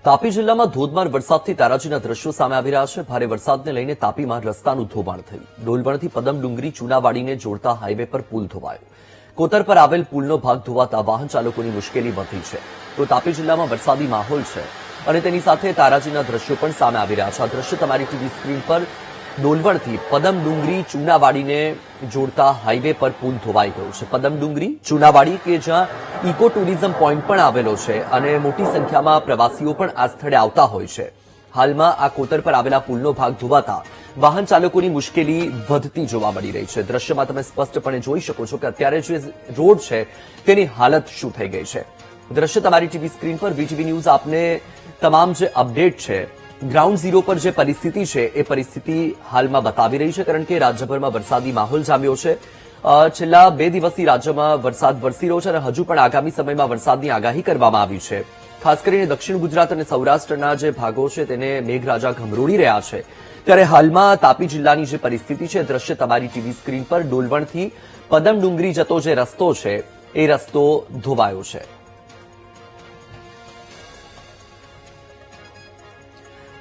તાપી જિલ્લામાં ધોધમાર વરસાદથી તારાજીના દ્રશ્યો સામે આવી રહ્યા છે। ભારે વરસાદને લઈને તાપીમાં રસ્તાનું ધોવાણ થયું। ડોલવણથી પદમ ડુંગરી ચુનાવાડીને જોડતા હાઈવે પર પુલ ધોવાયો। કોતર પર આવેલ પુલનો ભાગ ધોવાતા વાહન ચાલકોની મુશ્કેલી વધી છે। તો તાપી જિલ્લામાં વરસાદી માહોલ છે અને તેની સાથે તારાજીના દ્રશ્યો પણ સામે આવી રહ્યા છે। આ દ્રશ્ય તમારી ટીવી સ્ક્રીન પર ડોલવણથી પદમ ડુંગરી ચુનાવાડીને જોડતા હાઈવે પર પુલ ધોવાઈ ગયો છે। પદમ ડુંગરી ચુનાવાડી કે જ્યાં ઇકો ટુરિઝમ પોઈન્ટ પણ આવેલો છે અને મોટી સંખ્યામાં પ્રવાસીઓ પણ આ સ્થળે આવતા હોય છે। હાલમાં આ કોતર પર આવેલા પુલનો ભાગ ધોવાતા વાહન ચાલકોની મુશ્કેલી વધતી જોવા મળી રહી છે। દ્રશ્યમાં તમે સ્પષ્ટપણે જોઈ શકો છો કે અત્યારે જે રોડ છે તેની હાલત શું થઈ ગઈ છે। દ્રશ્ય તમારી ટીવી સ્ક્રીન પર વીટીવી ન્યૂઝ આપને તમામ જે અપડેટ છે ગ્રાઉન્ડ ઝીરો પર જે પરિસ્થિતિ છે એ પરિસ્થિતિ હાલમાં બતાવી રહી છે, કારણ કે રાજ્યભરમાં વરસાદી માહોલ જામ્યો છે। છેલ્લા 2 દિવસથી રાજ્યમાં વરસાદ વરસી રહ્યો છે અને હજુ પણ આગામી સમયમાં વરસાદની આગાહી કરવામાં આવી છે। ખાસ કરીને દક્ષિણ ગુજરાત અને સૌરાષ્ટ્રના જે ભાગો છે તેને મેઘરાજા ઘમરોળી રહ્યા છે। ત્યારે હાલમાં તાપી જિલ્લાની જે પરિસ્થિતિ છે દ્રશ્ય તમારી ટીવી સ્ક્રીન પર ડોલવણથી પદમ ડુંગરી જતો જે રસ્તો છે એ રસ્તો ધોવાયો છે।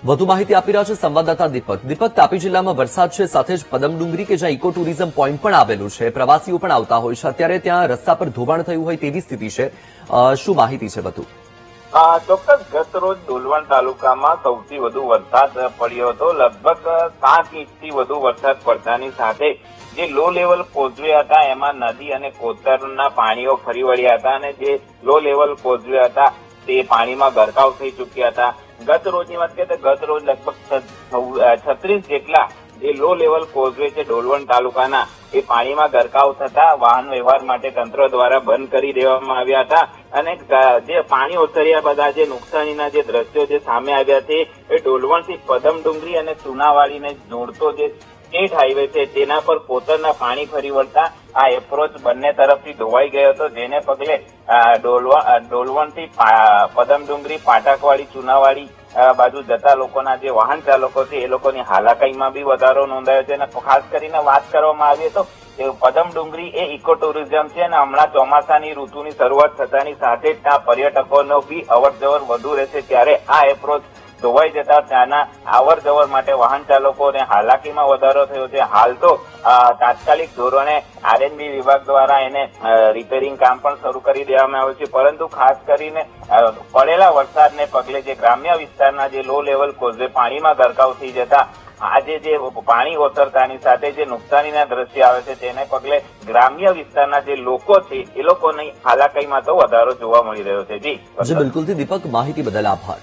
વધુ માહિતી આપી રહ્યા છે સંવાદદાતા દીપક। દીપક, તાપી જિલ્લામાં વરસાદ છે, સાથે જ પદમ ડુંગરી કે જ્યાં ઇકો ટુરિઝમ પોઈન્ટ પણ આવેલું છે, પ્રવાસીઓ પણ આવતા હોય છે, અત્યારે ત્યાં રસ્તા પર ધોવાણ થયું હોય તેવી સ્થિતિ છે, શું માહિતી છે વધુ? ચોક્કસ ગત રોજ ડોલવણ તાલુકામાં સૌથી વધુ વરસાદ પડ્યો હતો। લગભગ 7 ઇંચથી વધુ વરસાદ પડતાની સાથે જે લો લેવલ કોઝવે હતા એમાં નદી અને કોતરના પાણીઓ ફરી વળ્યા હતા અને જે લો લેવલ કોઝવે હતા તે પાણીમાં ગરકાવ થઈ ચૂક્યા હતા। ગત રોજની વાત કરીએ તો ગત રોજ લગભગ 36 જેટલા જે લો લેવલ કોઝવે છે ડોલવણ તાલુકાના એ પાણીમાં ગરકાવ થતા વાહન વ્યવહાર માટે તંત્ર દ્વારા બંધ કરી દેવામાં આવ્યા હતા અને જે પાણી ઓસર્યા બધા જે નુકસાનીના જે દ્રશ્યો જે સામે આવ્યા છે એ ડોલવણથી પદમ ડુંગરી અને ચુનાવાડીને જોડતો જે સ્ટેટ હાઈવે છે તેના પર કોતરના પાણી ફરી વળતા આ એપ્રોચ બંને તરફથી ધોવાઈ ગયો હતો, જેને પગલે ડોલવણથી પદમ ડુંગરી પાટકવાડી ચુનાવાડી બાજુ જતા લોકોના જે વાહન ચાલકો છે એ લોકોની હાલાકીમાં બી વધારો નોંધાયો છે। અને ખાસ કરીને વાત કરવામાં આવી તો પદમ ડુંગરી એ ઇકો ટુરિઝમ છે અને હમણાં ચોમાસાની ઋતુની શરૂઆત થતાની સાથે જ ત્યાં પર્યટકોનો બી અવર જવર વધુ રહેશે, ત્યારે આ એપ્રોચ ધોવાઈ જતા ત્યાંના અવર જવર માટે વાહન ચાલકોને હાલાકીમાં વધારો થયો છે। હાલ તો તાત્કાલિક ધોરણે આરએનબી વિભાગ દ્વારા એને રિપેરિંગ કામ પણ શરૂ કરી દેવામાં આવ્યું છે, પરંતુ ખાસ કરીને પડેલા વરસાદને પગલે જે ગ્રામ્ય વિસ્તારના જે લો લેવલ કોઝવે પાણીમાં ગરકાવ થઈ જતા આજે જે પાણી ઓસરતાની સાથે જે નુકસાનીના દ્રશ્ય આવે છે તેને પગલે ગ્રામ્ય વિસ્તારના જે લોકો છે એ લોકોની હાલાકીમાં તો વધારો જોવા મળી રહ્યો છે। જી બિલકુલથી દીપક, માહિતી બદલ આભાર।